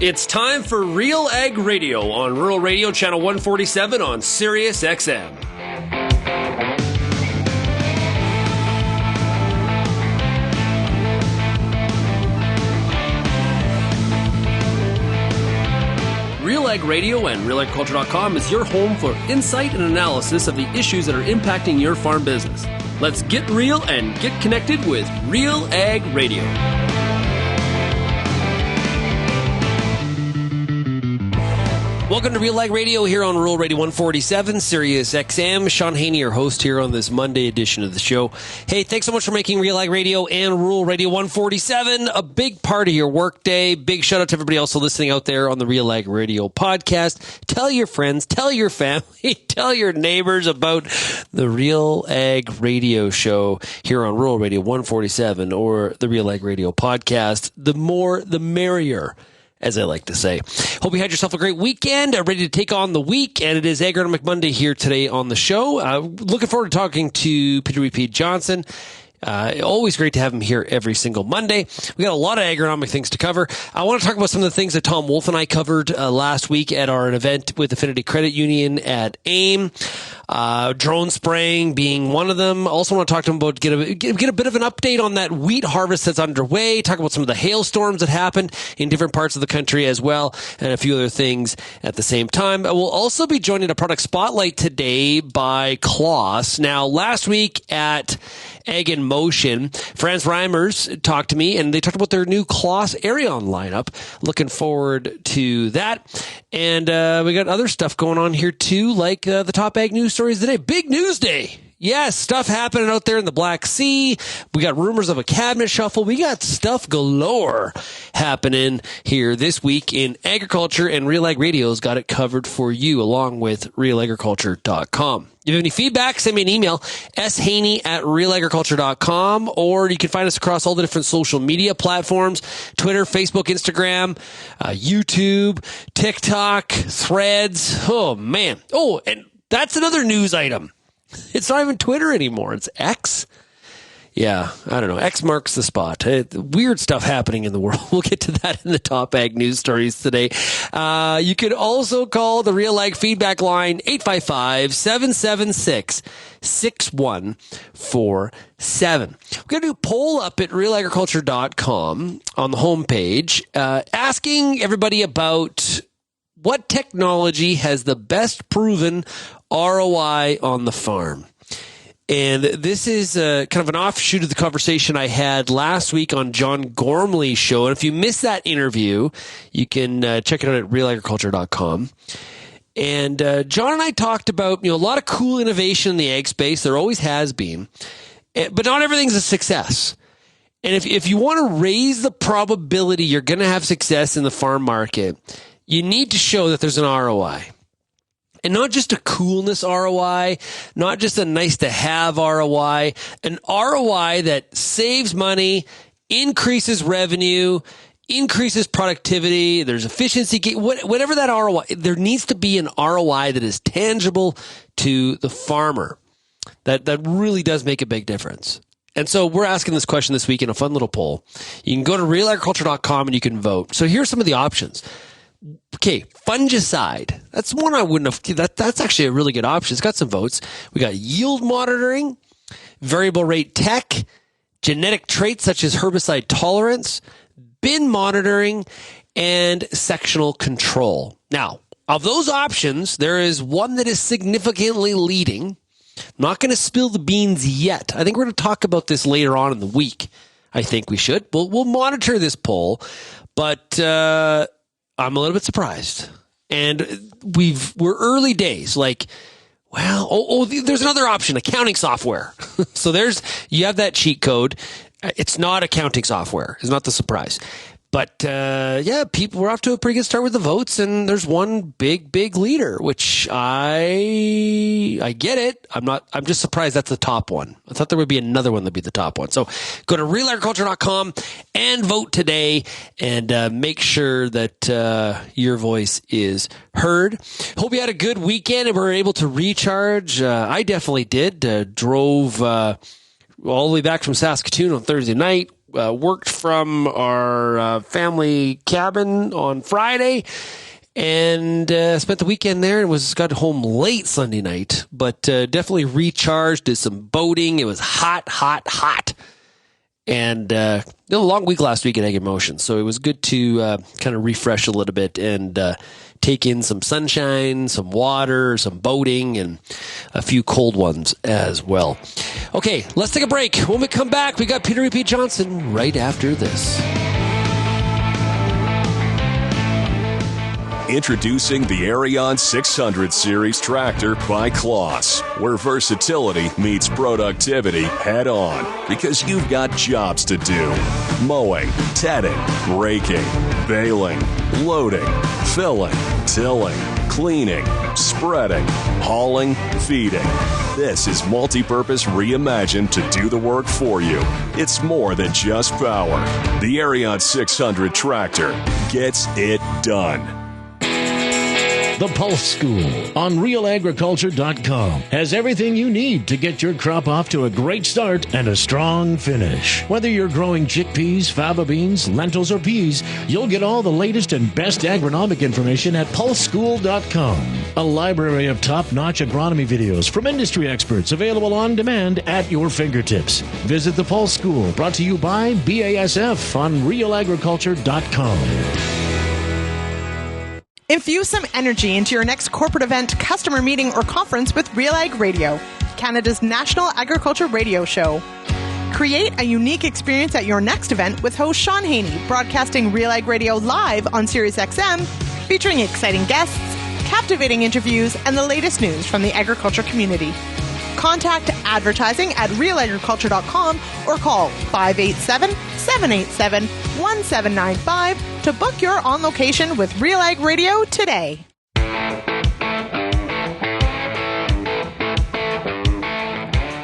It's time for RealAg Radio on Rural Radio Channel 147 on Sirius XM. RealAg Radio and RealAgriculture.com is your home for insight and analysis of the issues that are impacting your farm business. Let's get real and get connected with RealAg Radio. Welcome to RealAg Radio here on Rural Radio 147, Sirius XM. Shaun Haney, your host here on this Monday edition of the show. Hey, thanks so much for making RealAg Radio and Rural Radio 147 a big part of your workday. Big shout out to everybody also listening out there on the RealAg Radio podcast. Tell your friends, tell your family, tell your neighbors about the RealAg Radio show here on Rural Radio 147 or the RealAg Radio podcast. The more, the merrier, as I like to say. Hope you had yourself a great weekend, ready to take on the week, and it is Agronomic Monday here today on the show. Looking forward to talking to Peter Repeat Johnson. Always great to have him here every single Monday. We got a lot of agronomic things to cover. I want to talk about some of the things that Tom Wolf and I covered last week at our event with Affinity Credit Union at AIM. Drone spraying being one of them. Also want to talk to him about get a bit of an update on that wheat harvest that's underway. Talk about some of the hailstorms that happened in different parts of the country as well, and a few other things at the same time. We'll also be joined in a product spotlight today by CLAAS. Now, last week at Ag in Motion, Frans Reijmers talked to me, and they talked about their new CLAAS Xerion lineup. Looking forward to that. And we got other stuff going on here too, like the top ag news stories today. Big news day. Yes, stuff happening out there in the Black Sea. We got rumors of a cabinet shuffle. We got stuff galore happening here this week in agriculture, and RealAg Radio's got it covered for you, along with RealAgriculture.com. If you have any feedback, send me an email, shaney@realagriculture.com, or you can find us across all the different social media platforms, Twitter, Facebook, Instagram, YouTube, TikTok, Threads. Oh, man. Oh, and that's another news item. It's not even Twitter anymore. It's X. Yeah, I don't know. X marks the spot. Weird stuff happening in the world. We'll get to that in the top ag news stories today. You can also call the RealAg feedback line, 855-776-6147. We're going to do a poll up at realagriculture.com on the homepage, asking everybody about what technology has the best proven ROI on the farm. And this is kind of an offshoot of the conversation I had last week on John Gormley's show. And if you missed that interview, you can check it out at realagriculture.com. And John and I talked about a lot of cool innovation in the ag space. There always has been. But not everything's a success. And if you want to raise the probability you're going to have success in the farm market, you need to show that there's an ROI. And not just a coolness ROI, not just a nice to have ROI, an ROI that saves money, increases revenue, increases productivity, there's efficiency, whatever that ROI, there needs to be an ROI that is tangible to the farmer. That really does make a big difference. And so we're asking this question this week in a fun little poll. You can go to realagriculture.com and you can vote. So here are some of the options. Okay, fungicide. That's one I wouldn't have. That's actually a really good option. It's got some votes. We got yield monitoring, variable rate tech, genetic traits such as herbicide tolerance, bin monitoring, and sectional control. Now, of those options, there is one that is significantly leading. I'm not going to spill the beans yet. I think we're going to talk about this later on in the week. I think we should. We'll monitor this poll, but I'm a little bit surprised. And we're early days. Like, well, there's another option, accounting software. So you have that cheat code. It's not accounting software. It's not the surprise. But, we're off to a pretty good start with the votes, and there's one big leader, which I get it. I'm just surprised that's the top one. I thought there would be another one that'd be the top one. So go to realagriculture.com and vote today, and make sure that your voice is heard. Hope you had a good weekend and were able to recharge. I definitely did. Drove all the way back from Saskatoon on Thursday night. worked from our family cabin on Friday and spent the weekend there and got home late Sunday night, but definitely recharged, did some boating. It was hot. And a long week last week at Ag Emotion, so it was good to kind of refresh a little bit and take in some sunshine, some water, some boating, and a few cold ones as well. Okay, let's take a break. When we come back, we got Peter P. Johnson right after this. Introducing the Xerion 600 Series tractor by CLAAS, where versatility meets productivity head on, because you've got jobs to do. Mowing, tedding, raking, baling, loading, filling, tilling, cleaning, spreading, hauling, feeding. This is multi-purpose reimagined to do the work for you. It's more than just power. The Xerion 600 tractor gets it done. The Pulse School on RealAgriculture.com has everything you need to get your crop off to a great start and a strong finish. Whether you're growing chickpeas, faba beans, lentils, or peas, you'll get all the latest and best agronomic information at PulseSchool.com. A library of top-notch agronomy videos from industry experts available on demand at your fingertips. Visit the Pulse School, brought to you by BASF on RealAgriculture.com. Infuse some energy into your next corporate event, customer meeting, or conference with RealAg Radio, Canada's national agriculture radio show. Create a unique experience at your next event with host Shaun Haney, broadcasting RealAg Radio live on SiriusXM, featuring exciting guests, captivating interviews, and the latest news from the agriculture community. Contact advertising at realagriculture.com or call 587-787-1795 to book your on location with RealAg Radio today.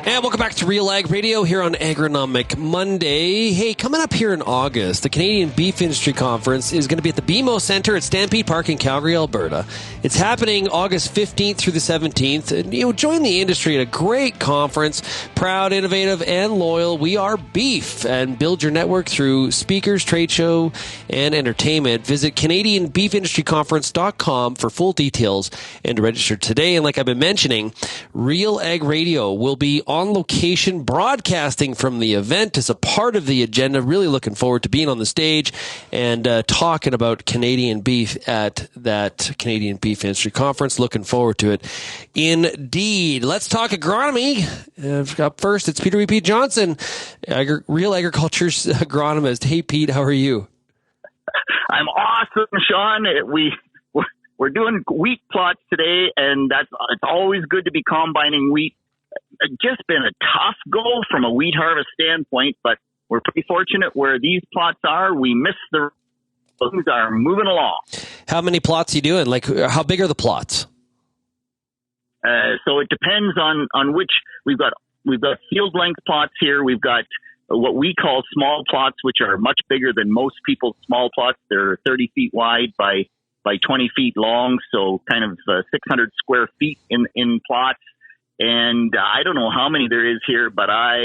And welcome back to RealAg Radio here on Agronomic Monday. Hey, coming up here in August, the Canadian Beef Industry Conference is going to be at the BMO Centre at Stampede Park in Calgary, Alberta. It's happening August 15th through the 17th. And, join the industry at a great conference. Proud, innovative, and loyal. We are beef. And build your network through speakers, trade show, and entertainment. Visit CanadianBeefIndustryConference.com for full details and to register today. And like I've been mentioning, RealAg Radio will be on location broadcasting from the event as a part of the agenda. Really looking forward to being on the stage and talking about Canadian beef at that Canadian Beef Industry Conference. Looking forward to it indeed. Let's talk agronomy. Up first, it's Peter P. Johnson, Real Agriculture's agronomist. Hey, Pete, how are you? I'm awesome, Shaun. We're doing wheat plots today, and it's always good to be combining wheat. It's just been a tough go from a wheat harvest standpoint, but we're pretty fortunate where these plots are. We missed things are moving along. How many plots are you doing? Like, how big are the plots? So it depends on which we've got field length plots here. We've got what we call small plots, which are much bigger than most people's small plots. They're 30 feet wide by 20 feet long, so kind of 600 square feet in plots. And I don't know how many there is here, but I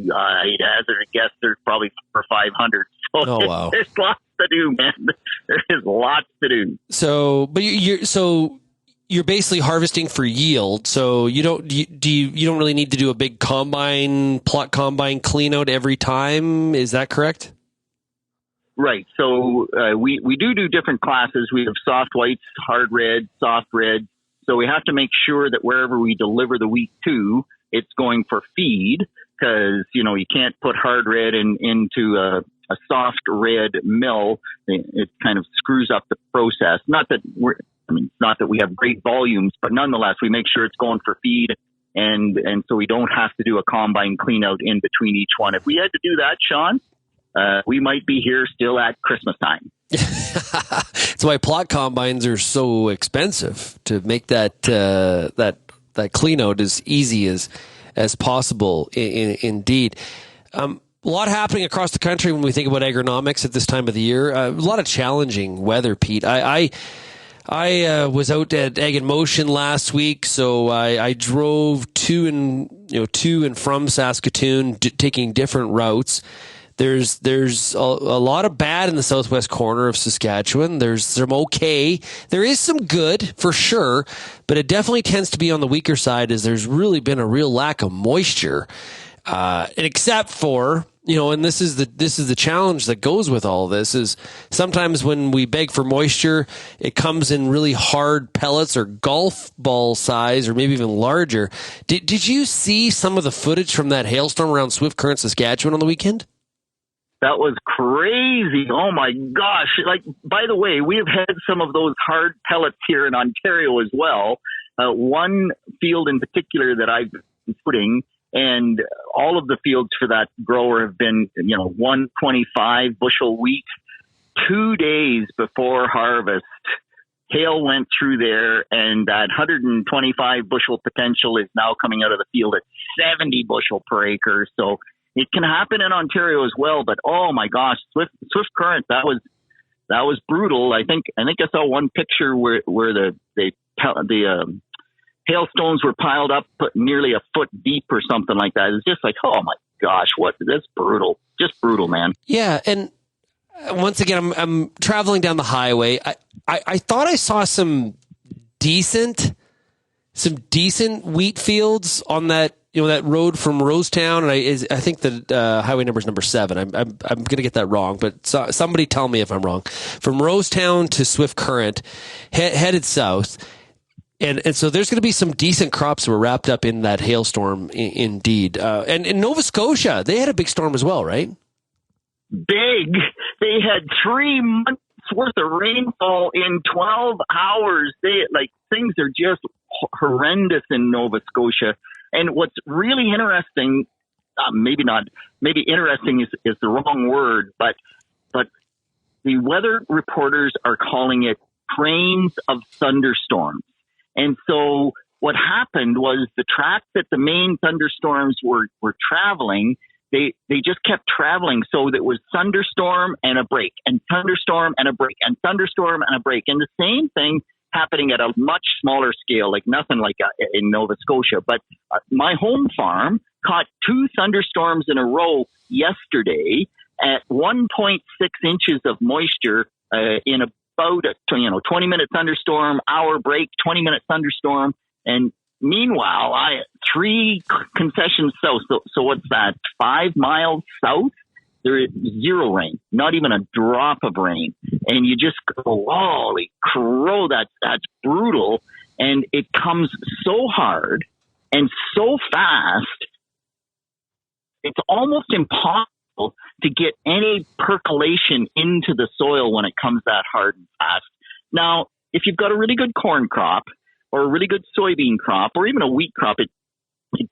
hazard a guess there's probably 400 or 500. So oh, wow. There's lots to do, man. There is lots to do. So, but you're basically harvesting for yield. So you don't really need to do a big plot combine clean out every time. Is that correct? Right. So we do different classes. We have soft whites, hard red, soft red. So we have to make sure that wherever we deliver the wheat to, it's going for feed, because, you can't put hard red into a soft red mill. It kind of screws up the process. Not that we have great volumes, but nonetheless, we make sure it's going for feed. And so we don't have to do a combine clean out in between each one. If we had to do that, Shaun, we might be here still at Christmas time. That's why plot combines are so expensive, to make that clean out as easy as possible. Indeed. A lot happening across the country when we think about agronomics at this time of the year. A lot of challenging weather, Pete. I was out at Ag in Motion last week, so I drove to and from Saskatoon, taking different routes. There's a lot of bad in the southwest corner of Saskatchewan. There's some okay. There is some good for sure, but it definitely tends to be on the weaker side as there's really been a real lack of moisture. And except for, and this is the challenge that goes with all this is sometimes when we beg for moisture, it comes in really hard pellets or golf ball size or maybe even larger. Did you see some of the footage from that hailstorm around Swift Current, Saskatchewan on the weekend? That was crazy. Oh my gosh. Like, by the way, we have had some of those hard pellets here in Ontario as well. One field in particular that I've been putting, and all of the fields for that grower have been, 125 bushel wheat. 2 days before harvest, hail went through there, and that 125 bushel potential is now coming out of the field at 70 bushel per acre. So it can happen in Ontario as well, but oh my gosh, Swift Current, that was brutal. I think I saw one picture where the hailstones were piled up nearly a foot deep or something like that. It's just like, oh my gosh, that's brutal. Just brutal, man. Yeah, and once again, I'm traveling down the highway. I thought I saw some decent wheat fields on that that road from Rosetown, and I think the highway number is number 7. I'm going to get that wrong, but somebody tell me if I'm wrong. From Rosetown to Swift Current, headed south, and so there's going to be some decent crops that were wrapped up in that hailstorm, indeed. And in Nova Scotia, they had a big storm as well, right? Big. They had 3 months worth of rainfall in 12 hours. Things are just horrendous in Nova Scotia. And what's really interesting, maybe interesting is the wrong word, but the weather reporters are calling it trains of thunderstorms. And so what happened was the track that the main thunderstorms were traveling, they just kept traveling. So there was thunderstorm and a break, and thunderstorm and a break, and thunderstorm and a break. And the same thing happening at a much smaller scale, like nothing like in Nova Scotia. But my home farm caught 2 thunderstorms in a row yesterday at 1.6 inches of moisture in about a 20-minute thunderstorm, hour break, 20-minute thunderstorm. And meanwhile, 3 concessions south. So what's that? 5 miles south? There is 0 rain, not even a drop of rain. And you just go, holy crow, that's brutal. And it comes so hard and so fast, it's almost impossible to get any percolation into the soil when it comes that hard and fast. Now, if you've got a really good corn crop or a really good soybean crop or even a wheat crop, it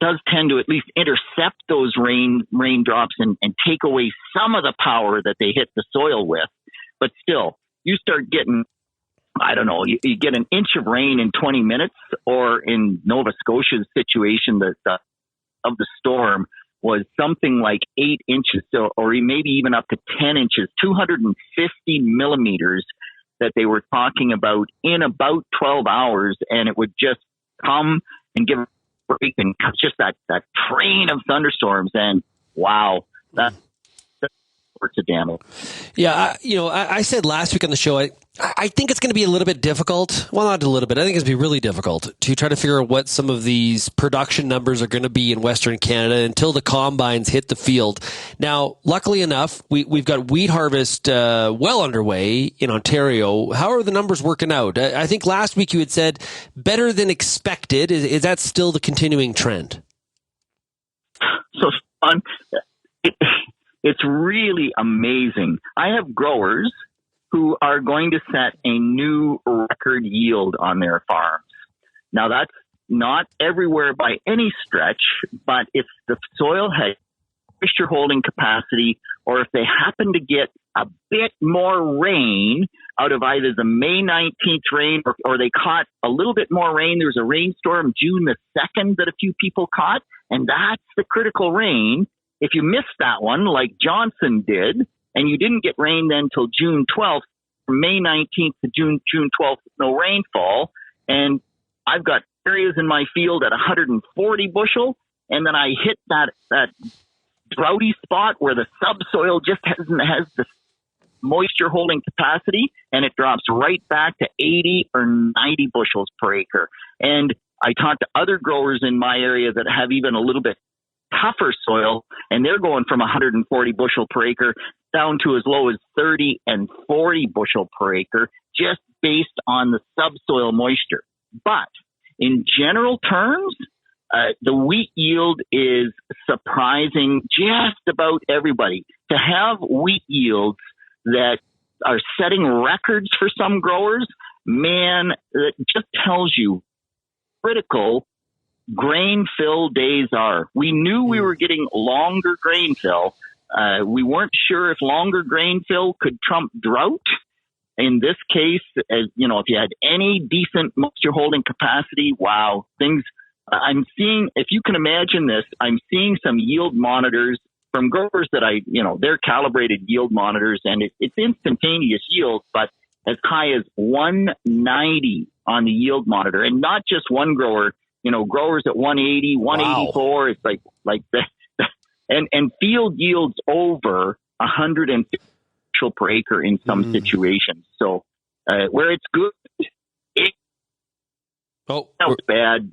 does tend to at least intercept those raindrops and take away some of the power that they hit the soil with. But still, you start getting, I don't know, you get an inch of rain in 20 minutes, or in Nova Scotia's situation, of the storm was something like 8 inches, or maybe even up to 10 inches, 250 millimeters that they were talking about in about 12 hours. And it would just come and give break, and just that train of thunderstorms, and wow, that's worth the damage. Yeah, I said last week on the show, I think it's going to be a little bit difficult. Well, not a little bit. I think it's going to be really difficult to try to figure out what some of these production numbers are going to be in Western Canada until the combines hit the field. Now, luckily enough, we've got wheat harvest well underway in Ontario. How are the numbers working out? I think last week you had said better than expected. Is that still the continuing trend? So, it's really amazing. I have growers who are going to set a new record yield on their farms. Now, that's not everywhere by any stretch, but if the soil has moisture holding capacity, or if they happen to get a bit more rain out of either the May 19th rain or they caught a little bit more rain. There was a rainstorm June the 2nd that a few people caught, and that's the critical rain. If you missed that one, like Johnson did, and you didn't get rain then till June 12th, from May 19th to June 12th, no rainfall. And I've got areas in my field at 140 bushel, and then I hit that droughty spot where the subsoil just has the moisture holding capacity, and it drops right back to 80 or 90 bushels per acre. And I talked to other growers in my area that have even a little bit tougher soil, and they're going from 140 bushel per acre down to as low as 30 and 40 bushel per acre, just based on the subsoil moisture. But in general terms, the wheat yield is surprising just about everybody. To have wheat yields that are setting records for some growers, man, that just tells you critical grain fill days are. We knew we were getting longer grain fill. We weren't sure if longer grain fill could trump drought. In this case, if you had any decent moisture holding capacity, wow, things. I'm seeing, if you can imagine this, I'm seeing some yield monitors from growers that they're calibrated yield monitors, and it's instantaneous yield, but as high as 190 on the yield monitor, and not just one grower, growers at 180, 184. Wow. It's like that, and field yields over 150 bushel per acre in some situations. So where it's good, it sounds bad.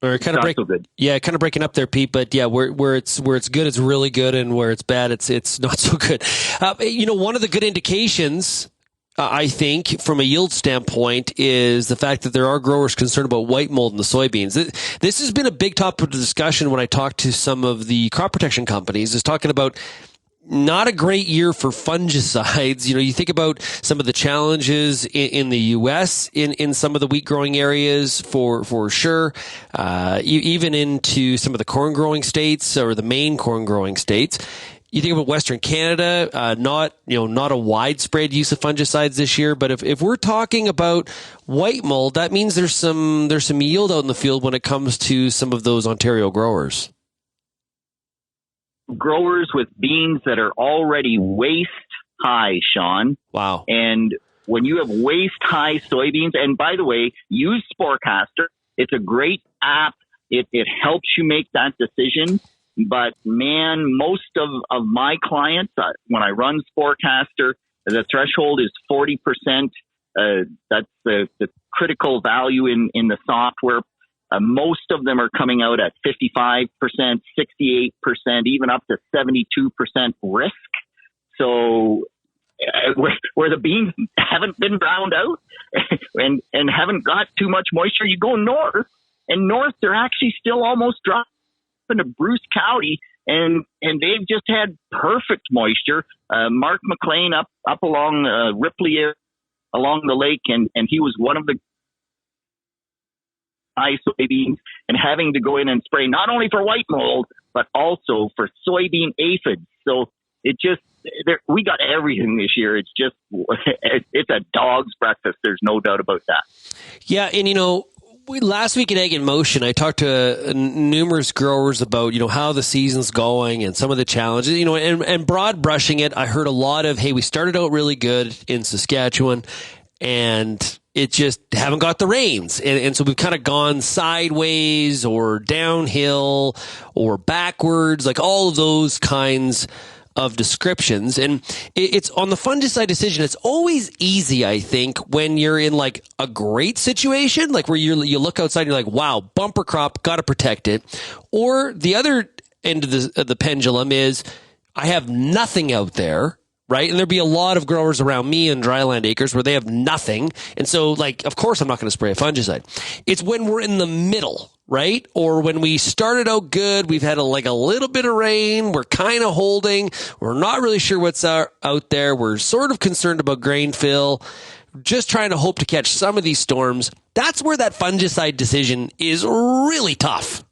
Or kind of kind of breaking up there, Pete. But yeah, where it's good, it's really good, and where it's bad, it's not so good. One of the good indications, I think, from a yield standpoint, is the fact that there are growers concerned about white mold in the soybeans. This has been a big topic of discussion when I talk to some of the crop protection companies. Is talking about not a great year for fungicides. You think about some of the challenges in the U.S. in some of the wheat growing areas for sure, even into some of the corn growing states or the main corn growing states. You think about Western Canada, not a widespread use of fungicides this year, but if we're talking about white mold, that means there's some yield out in the field when it comes to some of those Ontario growers. Growers with beans that are already waist high, Shaun. Wow. And when you have waist high soybeans, and by the way, use Sporecaster. It's a great app. It helps you make that decision. But man, most of my clients, when I run Sporecaster, the threshold is 40%. That's the critical value in the software. Most of them are coming out at 55%, 68%, even up to 72% risk. So where the beans haven't been browned out and haven't got too much moisture, you go north, and north they're actually still almost dropping into Bruce County, and they've just had perfect moisture. Mark McLean up along Ripley along the lake, and he was one of the soybeans, and having to go in and spray not only for white mold but also for soybean aphids. So we got everything this year. It's just it's a dog's breakfast. There's no doubt about that. Yeah, and last week at Ag in Motion, I talked to numerous growers about, how the season's going and some of the challenges, and broad brushing it. I heard a lot of, hey, we started out really good in Saskatchewan and it just haven't got the rains. And so we've kind of gone sideways or downhill or backwards, like all of those kinds of descriptions. And it's on the fungicide decision. It's always easy, I think, when you're in like a great situation, like where you look outside and you're like, wow, bumper crop, got to protect it. Or the other end of the pendulum is I have nothing out there. Right. And there'd be a lot of growers around me in dryland acres where they have nothing. And so, like, of course, I'm not going to spray a fungicide. It's when we're in the middle, right? Or when we started out good, we've had a little bit of rain. We're kind of holding. We're not really sure what's out there. We're sort of concerned about grain fill, just trying to hope to catch some of these storms. That's where that fungicide decision is really tough.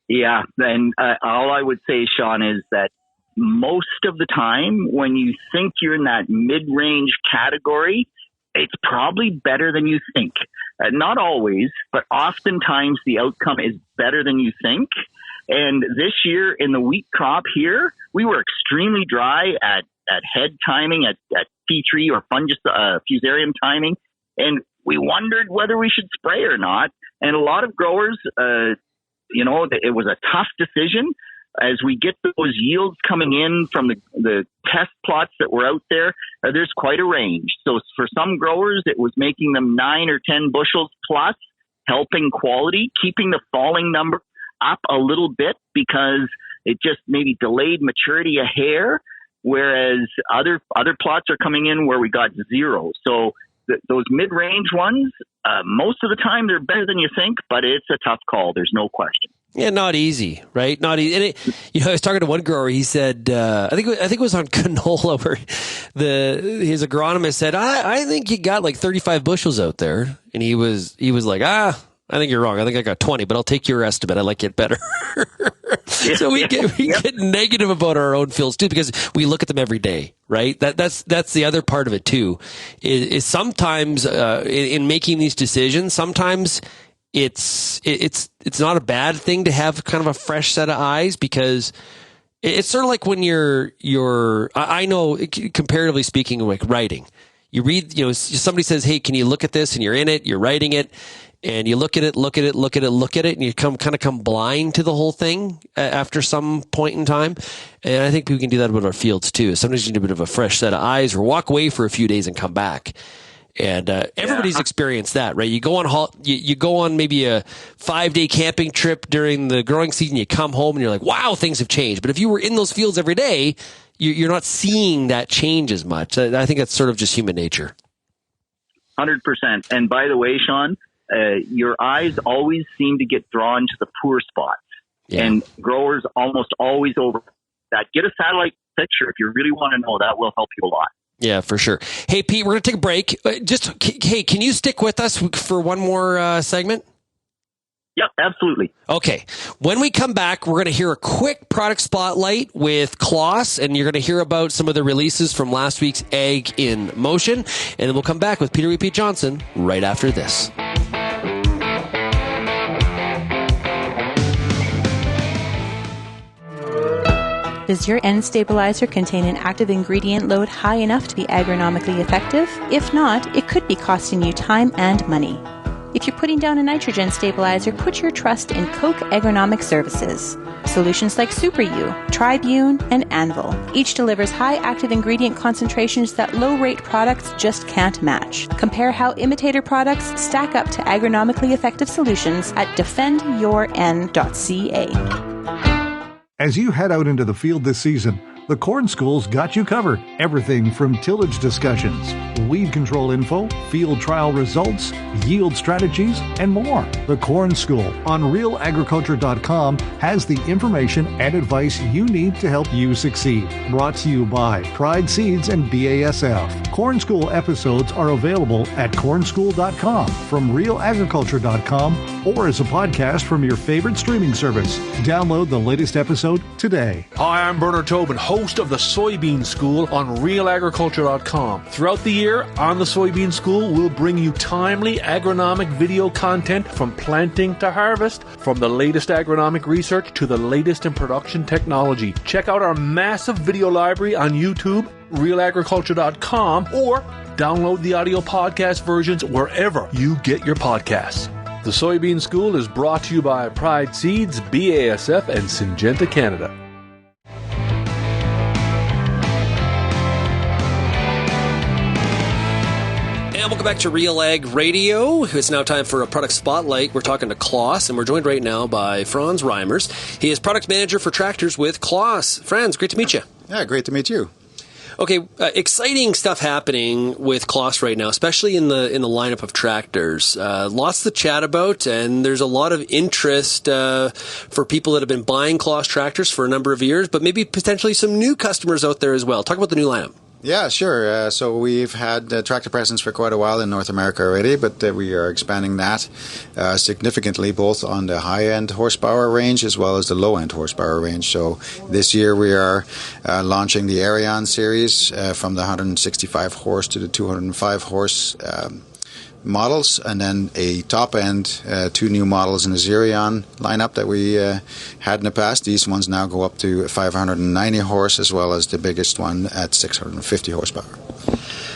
Yeah. And all I would say, Shaun, is that most of the time when you think you're in that mid-range category, it's probably better than you think. Not always, but oftentimes the outcome is better than you think. And this year in the wheat crop here, we were extremely dry at head timing, at P3 or fusarium timing. And we wondered whether we should spray or not. And a lot of growers, it was a tough decision. as we get those yields coming in from the test plots that were out there, there's quite a range. So for some growers, it was making them 9 or 10 bushels plus, helping quality, keeping the falling number up a little bit because it just maybe delayed maturity a hair, whereas other plots are coming in where we got 0. So those mid-range ones, most of the time they're better than you think, but it's a tough call. There's no question. Yeah, not easy, right? Not easy. And I was talking to one grower. He said, I think it was on canola, where his agronomist said, I think you got like 35 bushels out there, and he was like, I think you're wrong. I think I got 20, but I'll take your estimate. I like it better. So we get negative about our own fields too, because we look at them every day, right? That's the other part of it too. Is sometimes in making these decisions, sometimes it's not a bad thing to have kind of a fresh set of eyes, because it's sort of like when I know, comparatively speaking, like writing, you read, somebody says, hey, can you look at this? And you're in it, you're writing it, and you look at it, and you come blind to the whole thing after some point in time. And I think we can do that with our fields too. Sometimes you need a bit of a fresh set of eyes, or walk away for a few days and come back. And everybody's experienced that, right? You go on maybe a 5-day camping trip during the growing season. You come home and you're like, wow, things have changed. But if you were in those fields every day, you're not seeing that change as much. I think that's sort of just human nature. 100%. And by the way, Shaun, your eyes always seem to get drawn to the poor spots. Yeah. And growers almost always over that. Get a satellite picture if you really want to know. That will help you a lot. Yeah, for sure. Hey, Pete, we're going to take a break. Can you stick with us for one more segment? Yep, absolutely. Okay. When we come back, we're going to hear a quick product spotlight with CLAAS, and you're going to hear about some of the releases from last week's Ag in Motion. And then we'll come back with Peter Repeat Johnson right after this. Does your N stabilizer contain an active ingredient load high enough to be agronomically effective? If not, it could be costing you time and money. If you're putting down a nitrogen stabilizer, put your trust in Koch Agronomic Services. Solutions like Super U, Tribune, and Anvil each delivers high active ingredient concentrations that low-rate products just can't match. Compare how imitator products stack up to agronomically effective solutions at defendyourn.ca. As you head out into the field this season, the Corn School's got you covered. Everything from tillage discussions, weed control info, field trial results, yield strategies, and more. The Corn School on RealAgriculture.com has the information and advice you need to help you succeed. Brought to you by Pride Seeds and BASF. Corn School episodes are available at cornschool.com, from RealAgriculture.com, or as a podcast from your favorite streaming service. Download the latest episode today. Hi, I'm Bernard Tobin, host of the Soybean School on RealAgriculture.com. Throughout the year, on the Soybean School, we'll bring you timely agronomic video content from planting to harvest, from the latest agronomic research to the latest in production technology. Check out our massive video library on YouTube, RealAgriculture.com, or download the audio podcast versions wherever you get your podcasts. The Soybean School is brought to you by Pride Seeds, BASF, and Syngenta Canada. And welcome back to RealAg Radio. It's now time for a product spotlight. We're talking to CLAAS, and we're joined right now by Frans Reijmers. He is product manager for tractors with CLAAS. Frans, great to meet you. Yeah, great to meet you. Okay, exciting stuff happening with CLAAS right now, especially in the lineup of tractors. Lots to chat about, and there's a lot of interest for people that have been buying CLAAS tractors for a number of years, but maybe potentially some new customers out there as well. Talk about the new lineup. Yeah, sure. So we've had tractor presence for quite a while in North America already, but we are expanding that significantly, both on the high-end horsepower range as well as the low-end horsepower range. So this year we are launching the Xerion series from the 165 horse to the 205 horse models, and then a top end, 2 new models in the Xerion lineup that we had in the past. These ones now go up to 590 horse, as well as the biggest one at 650 horsepower.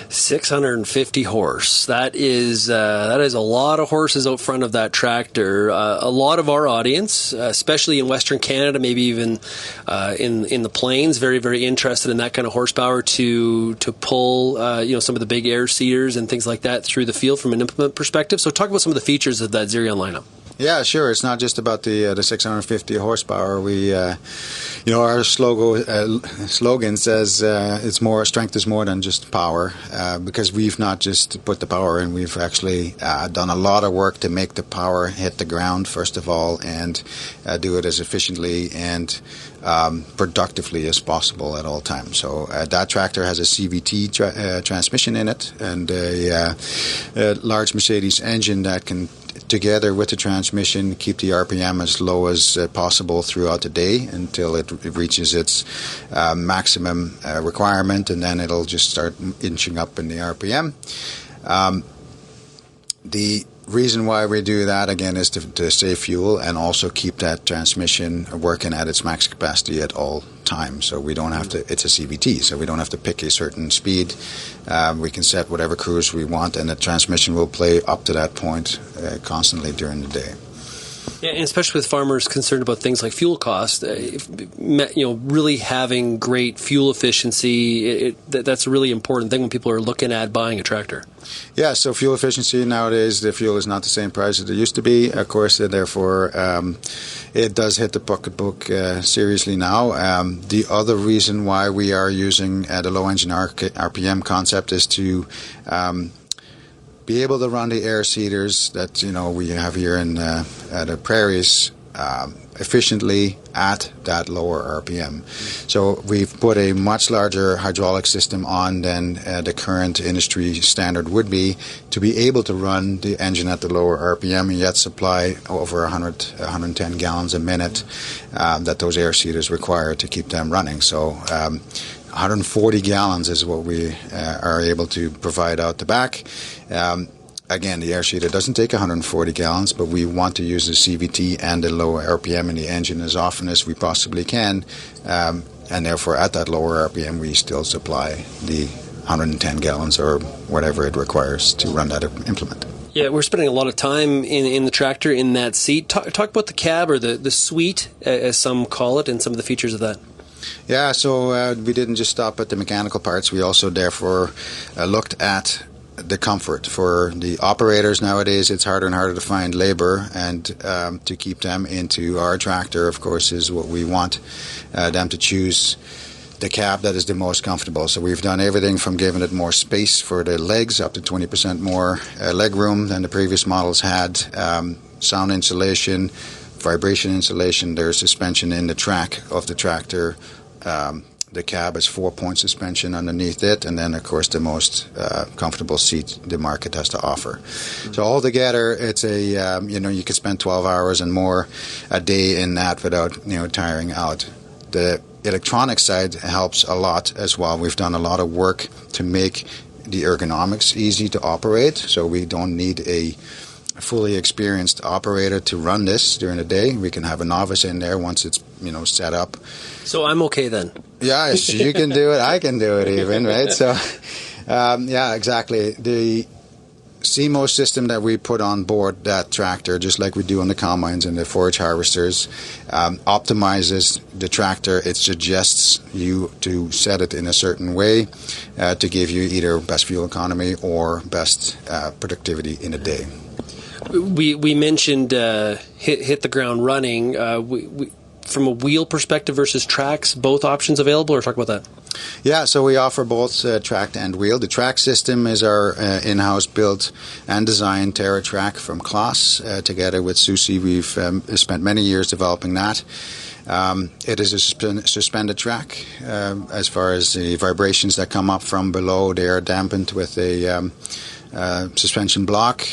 650 horse. That is a lot of horses out front of that tractor. A lot of our audience, especially in Western Canada, maybe even in the plains, very, very interested in that kind of horsepower to pull some of the big air seeders and things like that through the field from an implement perspective. So talk about some of the features of that Xerion lineup. Yeah, sure. It's not just about the 650 horsepower. We, our slogan says it's more strength is more than just power, because we've not just put the power in. We've actually done a lot of work to make the power hit the ground first of all, and do it as efficiently and productively as possible at all times. So that tractor has a CVT transmission in it, and a large Mercedes engine that can, together with the transmission, keep the RPM as low as possible throughout the day until it reaches its maximum requirement, and then it'll just start inching up in the RPM. The reason why we do that, again, is to save fuel and also keep that transmission working at its max capacity at all times. So we don't have to, it's a CVT, so we don't have to pick a certain speed. We can set whatever cruise we want, and the transmission will play up to that point constantly during the day. Yeah, and especially with farmers concerned about things like fuel cost, really having great fuel efficiency, that's a really important thing when people are looking at buying a tractor. Yeah, so fuel efficiency nowadays, the fuel is not the same price as it used to be, of course, therefore it does hit the pocketbook seriously now. The other reason why we are using the low engine RPM concept is to be able to run the air seeders that we have here in the prairies efficiently at that lower RPM. So we've put a much larger hydraulic system on than the current industry standard would be to be able to run the engine at the lower RPM and yet supply over 110 gallons a minute that those air seeders require to keep them running. So 140 gallons is what we are able to provide out the back. Again, the air seeder doesn't take 140 gallons, but we want to use the CVT and the lower RPM in the engine as often as we possibly can, and therefore at that lower RPM we still supply the 110 gallons or whatever it requires to run that implement. Yeah, we're spending a lot of time in the tractor in that seat. Talk about the cab, or the suite, as some call it, and some of the features of that. Yeah, so we didn't just stop at the mechanical parts. We also therefore looked at the comfort. For the operators nowadays, it's harder and harder to find labor, and to keep them into our tractor, of course, is what we want them to choose the cab that is the most comfortable. So we've done everything from giving it more space for the legs, up to 20% more leg room than the previous models had, sound insulation, vibration insulation, there's suspension in the track of the tractor. The cab has 4-point suspension underneath it, and then, of course, the most comfortable seat the market has to offer. So altogether, it's you could spend 12 hours and more a day in that without, tiring out. The electronic side helps a lot as well. We've done a lot of work to make the ergonomics easy to operate, so we don't need a fully experienced operator to run this during the day. We can have a novice in there once it's set up. So I'm okay then. Yeah, you can do it. I can do it even, right? So, yeah, exactly. The CMO system that we put on board that tractor, just like we do on the combines and the forage harvesters, optimizes the tractor. It suggests you to set it in a certain way to give you either best fuel economy or best productivity in a day. We mentioned hit the ground running. From a wheel perspective versus tracks, both options available, or talk about that? Yeah, so we offer both tracked and wheel. The track system is our in-house built and designed TerraTrack from CLAAS. Together with Susie, we've spent many years developing that. It is a suspended track. As far as the vibrations that come up from below, they are dampened with a suspension block.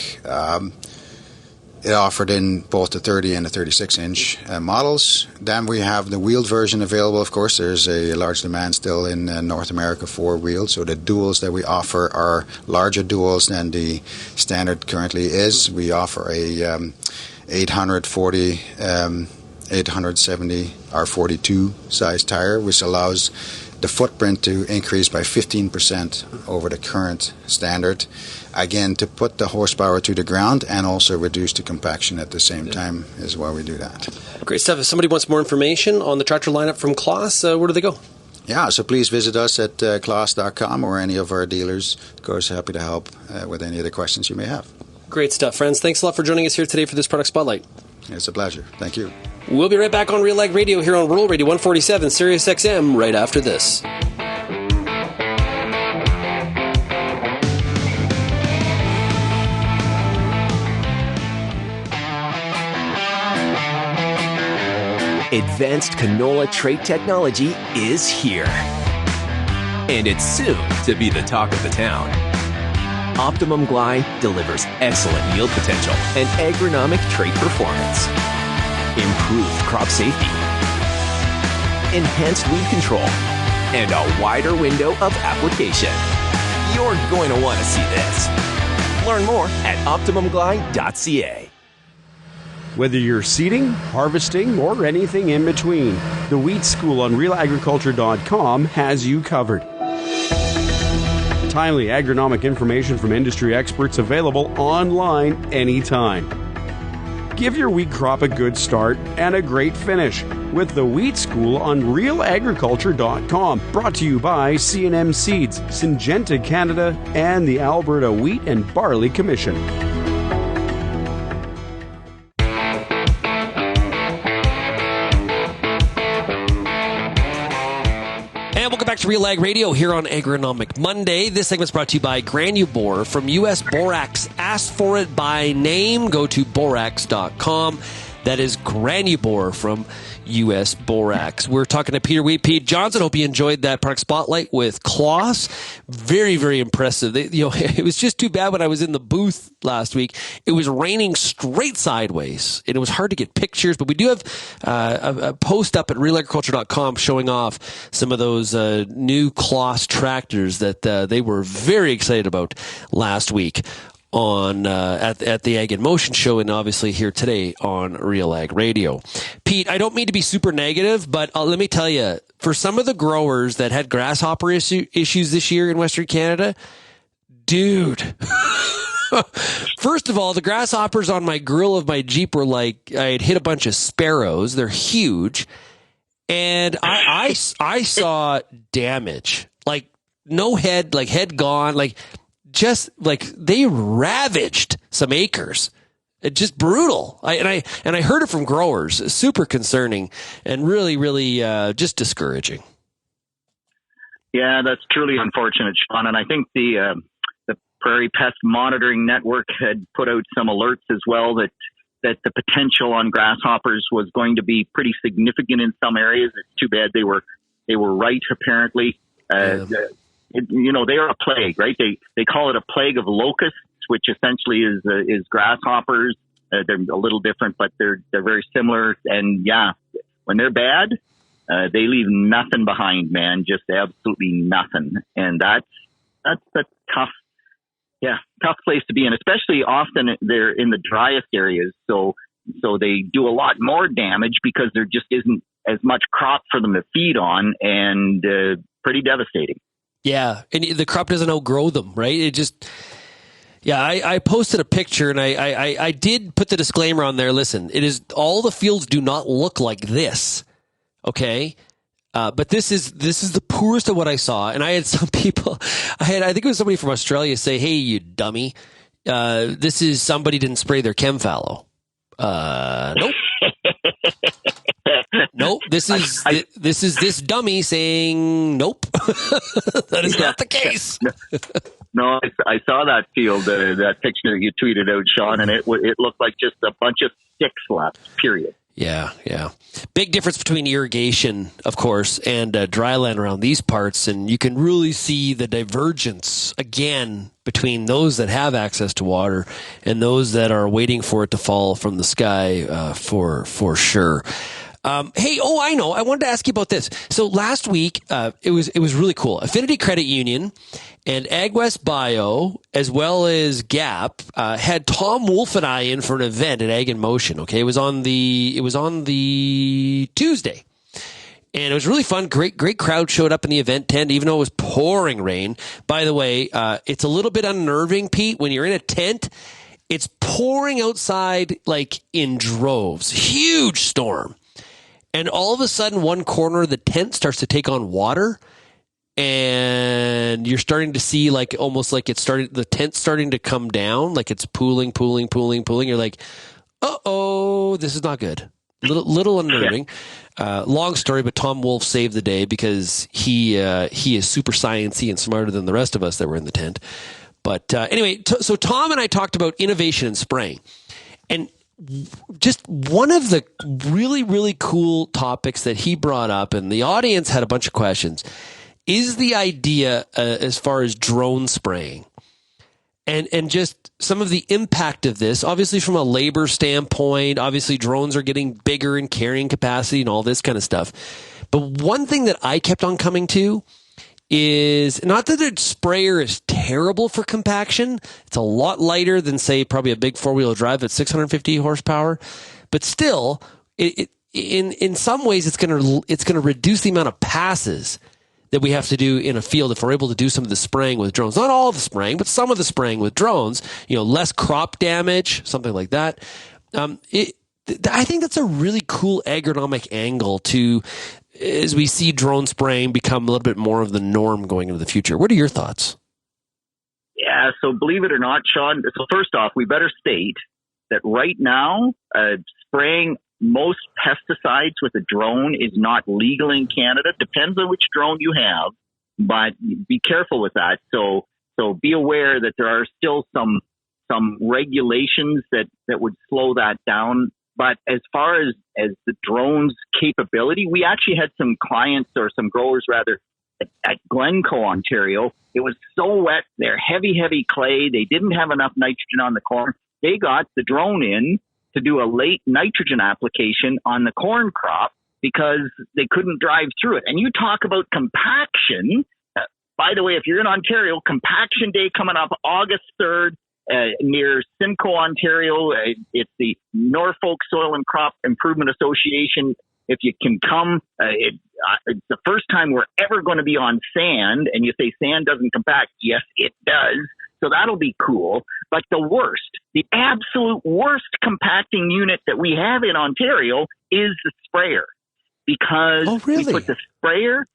It offered in both the 30 and the 36-inch models. Then we have the wheeled version available. Of course, there's a large demand still in North America for wheeled. So the duals that we offer are larger duals than the standard currently is. We offer a 870 R42 size tire, which allows the footprint to increase by 15% over the current standard. Again, to put the horsepower to the ground and also reduce the compaction at the same time is why we do that. Great stuff. If somebody wants more information on the tractor lineup from CLAAS, where do they go? Yeah, so please visit us at CLAAS.com or any of our dealers. Of course, happy to help with any of the questions you may have. Great stuff. Frans, thanks a lot for joining us here today for this product spotlight. It's a pleasure. Thank you. We'll be right back on RealAg Radio here on Rural Radio 147 Sirius XM right after this. Advanced canola trait technology is here. And it's soon to be the talk of the town. Optimum Glide delivers excellent yield potential and agronomic trait performance. Improved crop safety. Enhanced weed control. And a wider window of application. You're going to want to see this. Learn more at OptimumGlide.ca. Whether you're seeding, harvesting, or anything in between, the Wheat School on RealAgriculture.com has you covered. Timely agronomic information from industry experts available online anytime. Give your wheat crop a good start and a great finish with the Wheat School on RealAgriculture.com. Brought to you by C&M Seeds, Syngenta Canada, and the Alberta Wheat and Barley Commission. Welcome back to RealAg Radio here on Agronomic Monday. This segment's brought to you by Granubor from US Borax. Ask for it by name. Go to borax.com. That is Granubor from US Borax. We're talking to Peter Wheat. Pete Johnson. Hope you enjoyed that product spotlight with CLAAS. Very, very impressive. It was just too bad when I was in the booth last week. It was raining straight sideways, and it was hard to get pictures. But we do have a post up at RealAgriculture.com showing off some of those new CLAAS tractors that they were very excited about last week on at the Ag in Motion show, and obviously here today on RealAg Radio. Pete, I don't mean to be super negative, but let me tell you, for some of the growers that had grasshopper issues this year in Western Canada, dude. First of all, the grasshoppers on my grill of my Jeep were like, I had hit a bunch of sparrows. They're huge. And I saw damage, like no head, like head gone, like just like they ravaged some acres. It's just brutal. I heard it from growers. Super concerning and really, really just discouraging. Yeah, that's truly unfortunate, Shaun. And I think the Prairie Pest Monitoring Network had put out some alerts as well that the potential on grasshoppers was going to be pretty significant in some areas. It's too bad they were right, apparently. They are a plague, right? They call it a plague of locusts, which essentially is grasshoppers. They're a little different, but they're very similar. And yeah, when they're bad, they leave nothing behind, man. Just absolutely nothing. And that's a tough place to be in, especially often they're in the driest areas. So they do a lot more damage because there just isn't as much crop for them to feed on, and pretty devastating. Yeah, and the crop doesn't outgrow them, right? It just, yeah. I posted a picture, and I did put the disclaimer on there. Listen, it is all the fields do not look like this, okay? But this is the poorest of what I saw. And I had some people, I think it was somebody from Australia say, "Hey, you dummy, this is somebody didn't spray their chem fallow." Nope. Nope. This is this dummy saying nope. That is not the case. No, I saw that field, that picture that you tweeted out, Shaun, and it looked like just a bunch of sticks left. Period. Yeah. Big difference between irrigation, of course, and dry land around these parts, and you can really see the divergence again between those that have access to water and those that are waiting for it to fall from the sky, for sure. Hey, I know. I wanted to ask you about this. So last week, it was really cool. Affinity Credit Union and AgWest Bio, as well as Gap, had Tom Wolf and I in for an event at Ag in Motion. Okay, it was on the Tuesday, And it was really fun. Great crowd showed up in the event tent, even though it was pouring rain. By the way, it's a little bit unnerving, Pete, when you're in a tent. It's pouring outside like in droves. Huge storm. And all of a sudden, one corner of the tent starts to take on water. And you're starting to see like almost like the tent's starting to come down, like it's pooling. You're like, uh-oh, this is not good. Little unnerving. Long story, but Tom Wolfe saved the day because he is super sciencey and smarter than the rest of us that were in the tent. But anyway, so Tom and I talked about innovation in spraying. And just one of the really, really cool topics that he brought up, and the audience had a bunch of questions, is the idea as far as drone spraying. And just some of the impact of this, obviously from a labor standpoint, obviously drones are getting bigger in carrying capacity and all this kind of stuff. But one thing that I kept on coming to is not that a sprayer is terrible for compaction. It's a lot lighter than, say, probably a big four-wheel drive at 650 horsepower. But still, in some ways, it's going to reduce the amount of passes that we have to do in a field if we're able to do some of the spraying with drones. Not all of the spraying, but some of the spraying with drones. Less crop damage, something like that. I think that's a really cool agronomic angle to, as we see drone spraying become a little bit more of the norm going into the future. What are your thoughts? Yeah, so believe it or not, Shaun, so first off, we better state that right now, spraying most pesticides with a drone is not legal in Canada. Depends on which drone you have, but be careful with that. So be aware that there are still some regulations that would slow that down. But as far as the drone's capability, we actually had some clients, or some growers rather, at Glencoe, Ontario. It was so wet. They're heavy clay. They didn't have enough nitrogen on the corn. They got the drone in to do a late nitrogen application on the corn crop because they couldn't drive through it. And you talk about compaction. By the way, if you're in Ontario, Compaction Day coming up August 3rd, near Simcoe, Ontario. It's the Norfolk Soil and Crop Improvement Association. If you can come, it's the first time we're ever going to be on sand. And you say sand doesn't compact. Yes, it does. So that'll be cool. But the absolute worst compacting unit that we have in Ontario is the sprayer. Because we put the sprayer,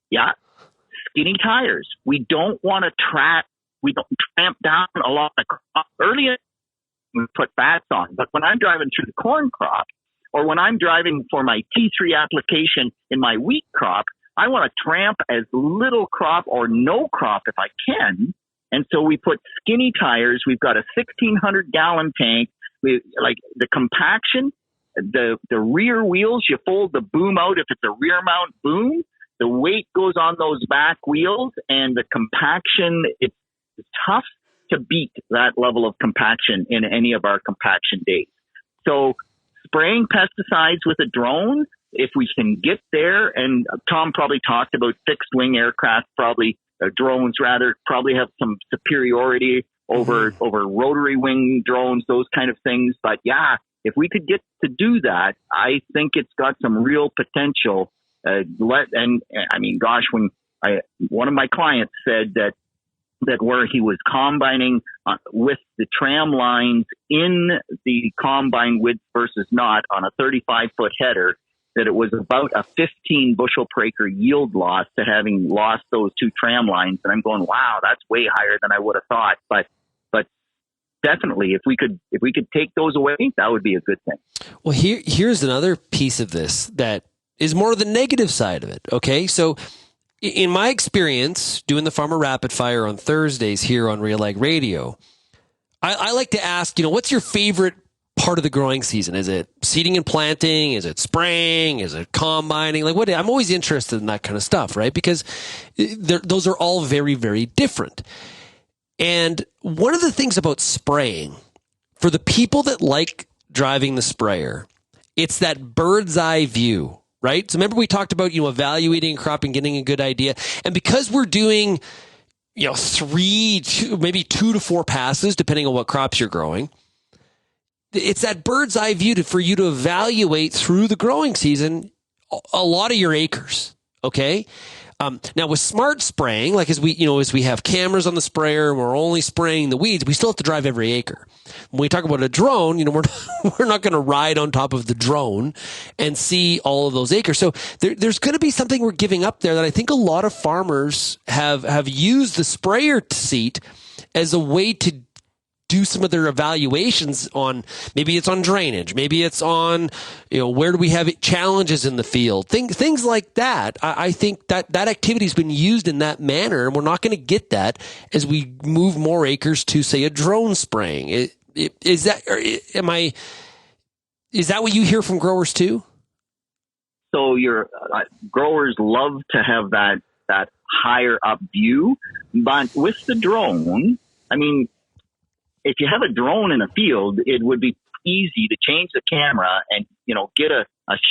skinny tires. We don't want to we don't tramp down a lot of crop. Earlier, we put fats on. But when I'm driving through the corn crop, or when I'm driving for my T3 application in my wheat crop, I want to tramp as little crop or no crop if I can. And so we put skinny tires. We've got a 1,600-gallon tank. Like the compaction, the rear wheels, you fold the boom out if it's a rear mount boom. The weight goes on those back wheels, and the compaction, it's tough to beat that level of compaction in any of our compaction days. So spraying pesticides with a drone, if we can get there, and Tom probably talked about fixed wing aircraft, drones rather, probably have some superiority over rotary wing drones, those kind of things. But yeah, if we could get to do that, I think it's got some real potential. When one of my clients said that where he was combining with the tram lines in the combine width versus not on a 35-foot header, that it was about a 15 bushel per acre yield loss to having lost those two tram lines. And I'm going, wow, that's way higher than I would have thought. But definitely, if we could take those away, that would be a good thing. Well, here's another piece of this that is more the negative side of it. Okay, so in my experience doing the Farmer Rapid Fire on Thursdays here on RealAg Radio, I like to ask, what's your favorite part of the growing season? Is it seeding and planting? Is it spraying? Is it combining? I'm always interested in that kind of stuff, right? Because those are all very, very different. And one of the things about spraying, for the people that like driving the sprayer, it's that bird's eye view, right? So remember we talked about, evaluating a crop and getting a good idea. And because we're doing, 2 to 4 passes, depending on what crops you're growing, it's that bird's eye view for you to evaluate through the growing season a lot of your acres. Okay. Now with smart spraying, like as we have cameras on the sprayer, and we're only spraying the weeds, we still have to drive every acre. When we talk about a drone, we're not going to ride on top of the drone and see all of those acres. So there's going to be something we're giving up there that I think a lot of farmers have used the sprayer seat as a way to do some of their evaluations on, maybe it's on drainage, maybe it's on, where do we have challenges in the field, things like that. I think that activity has been used in that manner, and we're not going to get that as we move more acres to, say, a drone spraying. Is that what you hear from growers too? So your growers love to have that higher up view, but with the drone, I mean, if you have a drone in a field, it would be easy to change the camera and, get a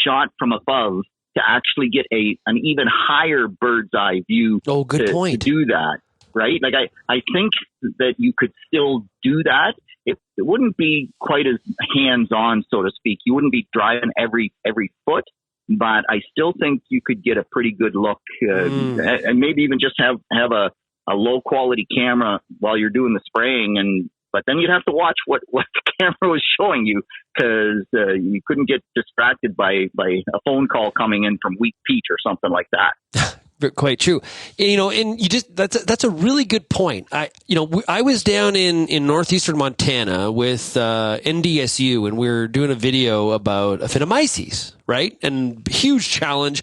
shot from above to actually get an even higher bird's eye view. Oh, good point. To do that, right? Like I think that you could still do that. It wouldn't be quite as hands-on, so to speak. You wouldn't be driving every foot, but I still think you could get a pretty good look, and maybe even just have a low quality camera while you're doing the spraying. But then you'd have to watch what the camera was showing you, because you couldn't get distracted by a phone call coming in from Wheat Peach or something like that. Quite true. And that's a really good point. I was down in northeastern Montana with NDSU, and we were doing a video about Aphanomyces, right? And huge challenge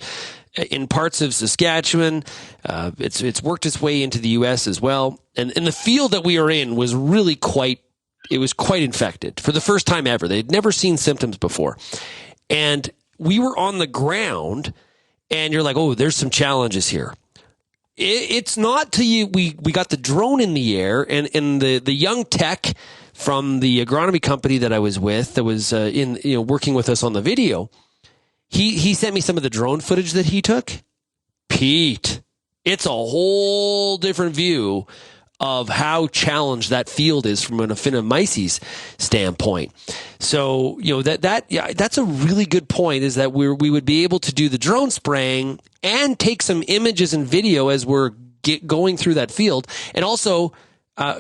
in parts of Saskatchewan. It's worked its way into the U.S. as well. And the field that we were in was really quite infected for the first time ever. They'd never seen symptoms before. And we were on the ground, and you're like, oh, there's some challenges here. It's not till we got the drone in the air, and the young tech from the agronomy company that I was with, that was working with us on the video, he sent me some of the drone footage that he took. Pete, it's a whole different view of how challenged that field is from an Aphanomyces standpoint. So, that's a really good point, is that we would be able to do the drone spraying and take some images and video as we're going through that field, and also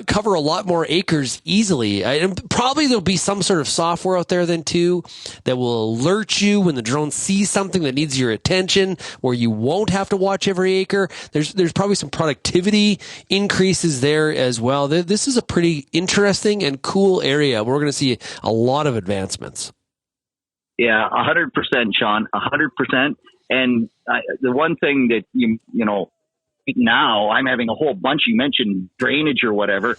cover a lot more acres easily. And probably there'll be some sort of software out there then too that will alert you when the drone sees something that needs your attention, where you won't have to watch every acre. There's probably some productivity increases there as well. This is a pretty interesting and cool area. We're going to see a lot of advancements. Yeah, 100%, Shaun, 100%. And the one thing that now I'm having a whole bunch, you mentioned drainage or whatever,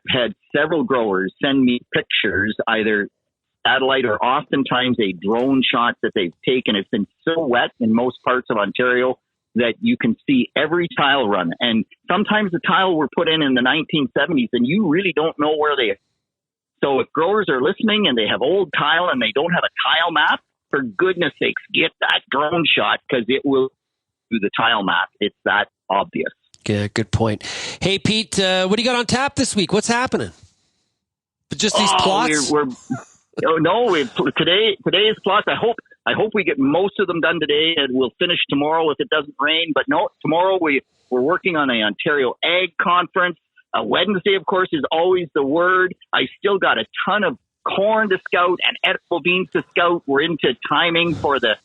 had several growers send me pictures, either satellite or oftentimes a drone shot that they've taken. It's been so wet in most parts of Ontario that you can see every tile run. And sometimes the tile were put in the 1970s and you really don't know where they are. So if growers are listening and they have old tile and they don't have a tile map, for goodness sakes, get that drone shot, because it will do the tile map. It's that obvious. Yeah, good point. Hey, Pete, what do you got on tap this week? What's happening? Just these plots? Today is plots. I hope we get most of them done today, and we'll finish tomorrow if it doesn't rain. But no, tomorrow we're working on the Ontario Ag Conference. Wednesday, of course, is always the word. I still got a ton of corn to scout and edible beans to scout. We're into timing for the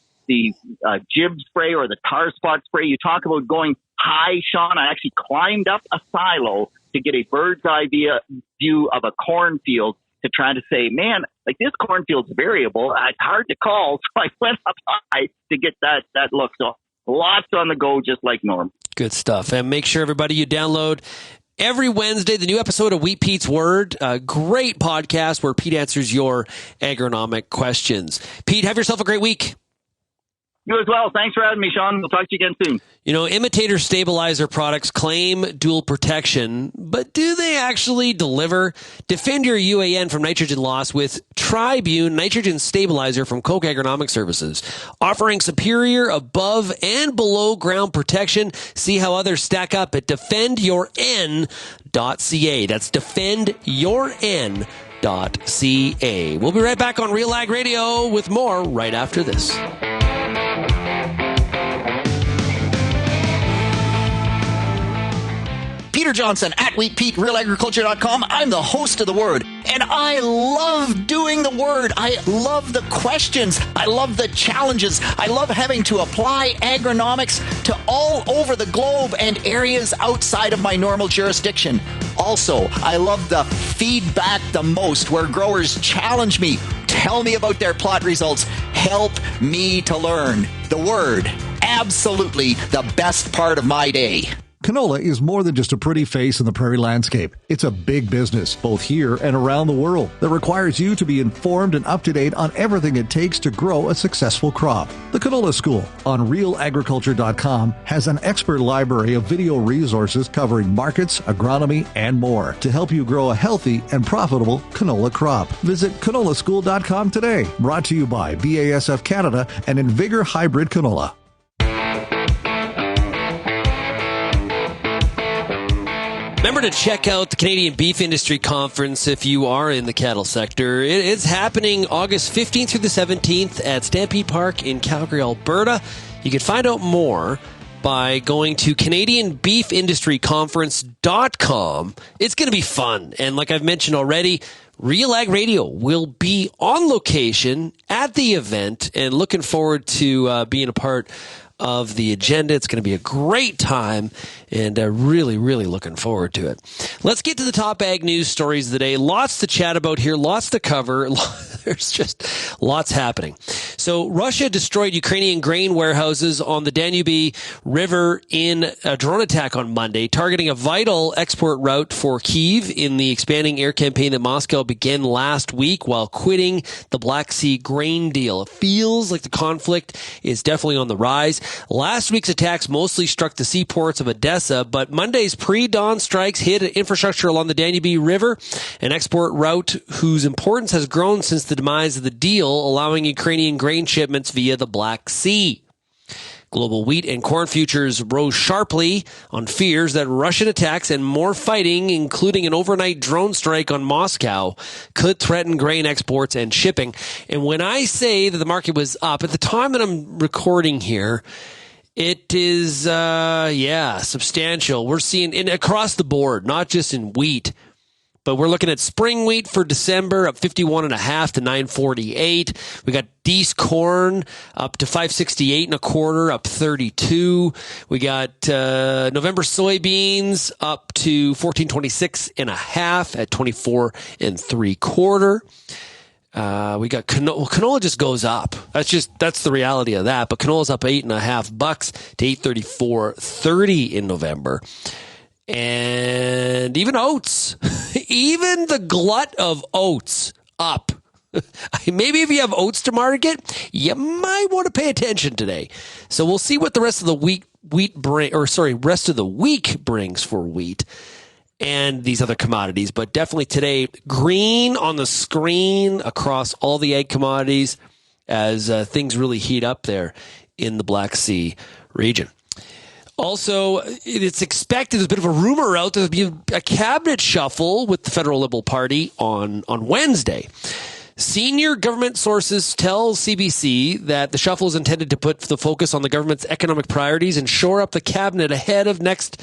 jib spray or the tar spot spray. You talk about going high, Shaun. I actually climbed up a silo to get a bird's eye view of a cornfield to try to say, man, like this cornfield's variable. It's hard to call. So I went up high to get that look. So lots on the go, just like normal. Good stuff. And make sure, everybody, you download every Wednesday the new episode of Wheat Pete's Word. A great podcast where Pete answers your agronomic questions. Pete, have yourself a great week. You as well. Thanks for having me, Shaun. We'll talk to you again soon. Imitator stabilizer products claim dual protection, but do they actually deliver? Defend your UAN from nitrogen loss with Tribune Nitrogen Stabilizer from Koch Agronomic Services, offering superior above and below ground protection. See how others stack up at defendyourn.ca. That's defendyourn.ca. We'll be right back on RealAg Radio with more right after this. Peter Johnson at WheatPete, RealAgriculture.com. I'm the host of The Word, and I love doing The Word. I love the questions. I love the challenges. I love having to apply agronomics to all over the globe and areas outside of my normal jurisdiction. Also, I love the feedback the most, where growers challenge me, tell me about their plot results, help me to learn. The Word, absolutely the best part of my day. Canola is more than just a pretty face in the prairie landscape. It's a big business, both here and around the world, that requires you to be informed and up to date on everything it takes to grow a successful crop. The Canola School on RealAgriculture.com has an expert library of video resources covering markets, agronomy, and more to help you grow a healthy and profitable canola crop. Visit canolaschool.com today. Brought to you by BASF Canada and Invigor Hybrid Canola. Remember to check out the Canadian Beef Industry Conference if you are in the cattle sector. It's happening August 15th through the 17th at Stampede Park in Calgary, Alberta. You can find out more by going to CanadianBeefIndustryConference.com. It's going to be fun. And like I've mentioned already, RealAg Radio will be on location at the event, and looking forward to being a part of the agenda. It's going to be a great time, and really, really looking forward to it. Let's get to the top ag news stories of the day. Lots to chat about here, lots to cover. There's just lots happening. So Russia destroyed Ukrainian grain warehouses on the Danube River in a drone attack on Monday, targeting a vital export route for Kyiv in the expanding air campaign that Moscow began last week while quitting the Black Sea grain deal. It feels like the conflict is definitely on the rise. Last week's attacks mostly struck the seaports of Odessa, but Monday's pre-dawn strikes hit infrastructure along the Danube River, an export route whose importance has grown since the demise of the deal, allowing Ukrainian grain shipments via the Black Sea. Global wheat and corn futures rose sharply on fears that Russian attacks and more fighting, including an overnight drone strike on Moscow, could threaten grain exports and shipping. And when I say that the market was up, at the time that I'm recording here, it is, substantial. We're seeing across the board, not just in wheat, but we're looking at spring wheat for December up 51.5 to 948. We got Deese corn up to 568 and a quarter, up 32. We got November soybeans up to 1426 and a half at 24 and 3/4. We got canola. Canola just goes up. That's the reality of that. But canola's up $8.50 to $834.30 in November. And even oats, even the glut of oats up. Maybe if you have oats to market, you might want to pay attention today. So we'll see what the rest of the week brings for wheat and these other commodities. But definitely today, green on the screen across all the ag commodities as things really heat up there in the Black Sea region. Also, it's expected, there's a bit of a rumor out, there'll be a cabinet shuffle with the Federal Liberal Party on Wednesday. Senior government sources tell CBC that the shuffle is intended to put the focus on the government's economic priorities and shore up the cabinet ahead of the next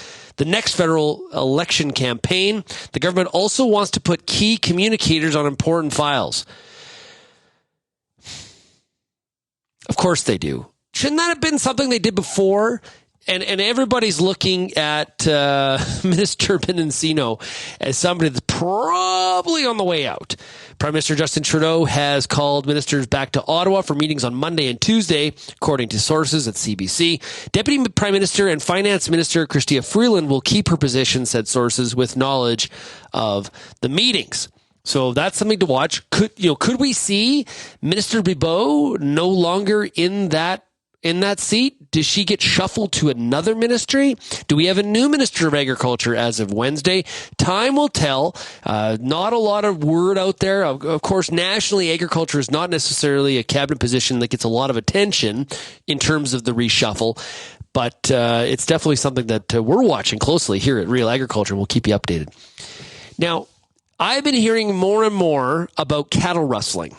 federal election campaign. The government also wants to put key communicators on important files. Of course they do. Shouldn't that have been something they did before? And everybody's looking at Minister Menacino as somebody that's probably on the way out. Prime Minister Justin Trudeau has called ministers back to Ottawa for meetings on Monday and Tuesday, according to sources at CBC. Deputy Prime Minister and Finance Minister Chrystia Freeland will keep her position, said sources, with knowledge of the meetings. So that's something to watch. Could we see Minister Bibeau no longer in that seat? Does she get shuffled to another ministry? Do we have a new Minister of Agriculture as of Wednesday? Time will tell. Not a lot of word out there. Of course, nationally, agriculture is not necessarily a cabinet position that gets a lot of attention in terms of the reshuffle. But it's definitely something that we're watching closely here at Real Agriculture. We'll keep you updated. Now, I've been hearing more and more about cattle rustling.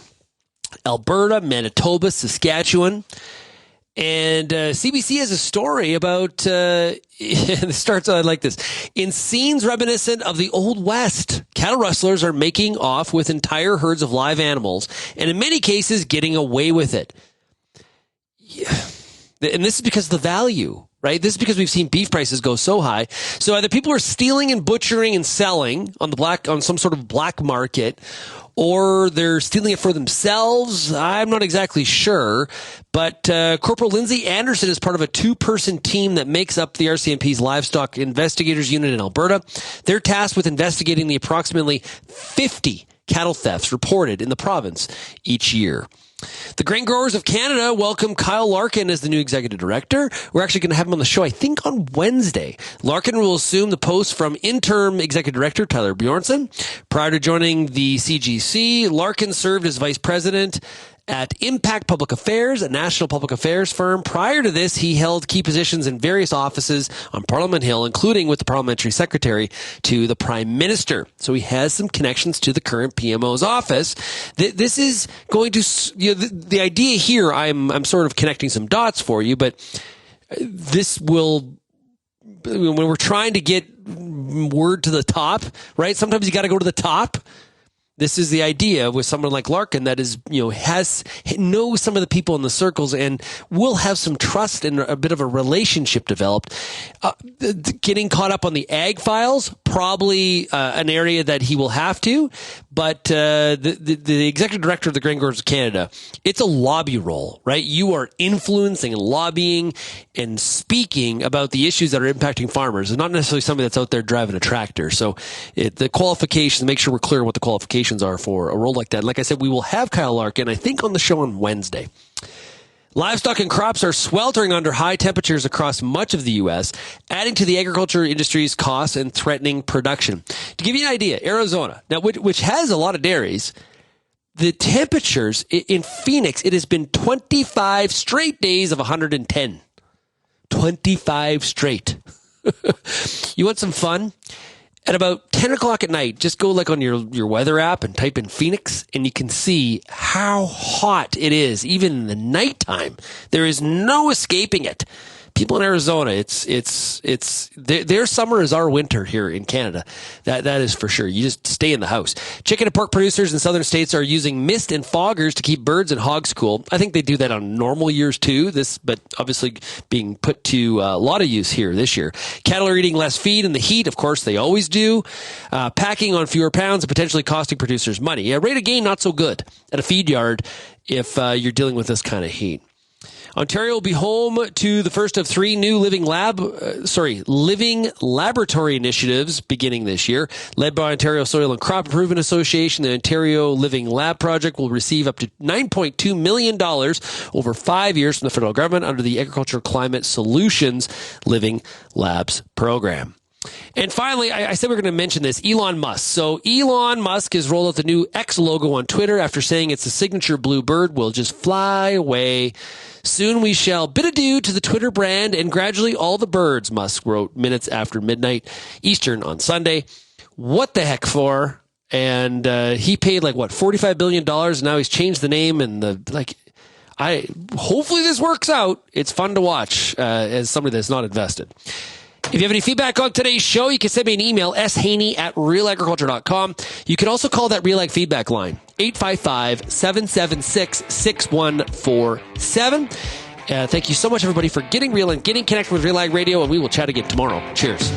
Alberta, Manitoba, Saskatchewan. And CBC has a story about, it starts like this. In scenes reminiscent of the Old West, cattle rustlers are making off with entire herds of live animals, and in many cases getting away with it. Yeah. And this is because of the value, right? This is because we've seen beef prices go so high. So either people are stealing and butchering and selling on some sort of black market, or they're stealing it for themselves. I'm not exactly sure. But Corporal Lindsay Anderson is part of a 2-person team that makes up the RCMP's Livestock Investigators Unit in Alberta. They're tasked with investigating the approximately 50 cattle thefts reported in the province each year. The Grain Growers of Canada welcome Kyle Larkin as the new executive director. We're actually going to have him on the show, I think, on Wednesday. Larkin will assume the post from interim executive director Tyler Bjornson. Prior to joining the CGC, Larkin served as vice president at Impact Public Affairs, a national public affairs firm. Prior to this, he held key positions in various offices on Parliament Hill, including with the parliamentary secretary to the Prime Minister. So he has some connections to the current PMO's office. This is going to, the idea here, I'm sort of connecting some dots for you, but this will, when we're trying to get word to the top, right? Sometimes you got to go to the top. This is the idea with someone like Larkin that is, knows some of the people in the circles and will have some trust and a bit of a relationship developed. Getting caught up on the ag files, probably an area that he will have to. But the executive director of the Grain Growers of Canada, it's a lobby role, right? You are influencing and lobbying and speaking about the issues that are impacting farmers. It's not necessarily somebody that's out there driving a tractor. So the qualifications, make sure we're clear what the qualifications are for a role like that. Like I said, we will have Kyle Larkin, I think, on the show on Wednesday. Livestock and crops are sweltering under high temperatures across much of the U.S., adding to the agriculture industry's costs and threatening production. To give you an idea, Arizona, now which has a lot of dairies, the temperatures in Phoenix, it has been 25 straight days of 110. 25 straight. You want some fun? At about 10 o'clock at night, just go on your weather app and type in Phoenix, and you can see how hot it is, even in the nighttime. There is no escaping it. People in Arizona, it's their summer is our winter here in Canada. That is for sure. You just stay in the house. Chicken and pork producers in southern states are using mist and foggers to keep birds and hogs cool. I think they do that on normal years too. But obviously being put to a lot of use here this year. Cattle are eating less feed in the heat. Of course, they always do. Packing on fewer pounds and potentially costing producers money. Yeah, rate of gain not so good at a feed yard if you're dealing with this kind of heat. Ontario will be home to the first of 3 new living laboratory initiatives beginning this year. Led by Ontario Soil and Crop Improvement Association, the Ontario Living Lab Project will receive up to $9.2 million over 5 years from the federal government under the Agriculture Climate Solutions Living Labs program. And finally, I said we were going to mention this, Elon Musk. So Elon Musk has rolled out the new X logo on Twitter after saying it's the signature blue bird will just fly away. Soon we shall bid adieu to the Twitter brand and gradually all the birds, Musk wrote minutes after midnight Eastern on Sunday. What the heck for? And he paid $45 billion, and now he's changed the name and hopefully this works out. It's fun to watch as somebody that's not invested. If you have any feedback on today's show, you can send me an email, shaney@realagriculture.com. You can also call that RealAg feedback line, 855-776-6147. Thank you so much, everybody, for getting real and getting connected with RealAg Radio, and we will chat again tomorrow. Cheers.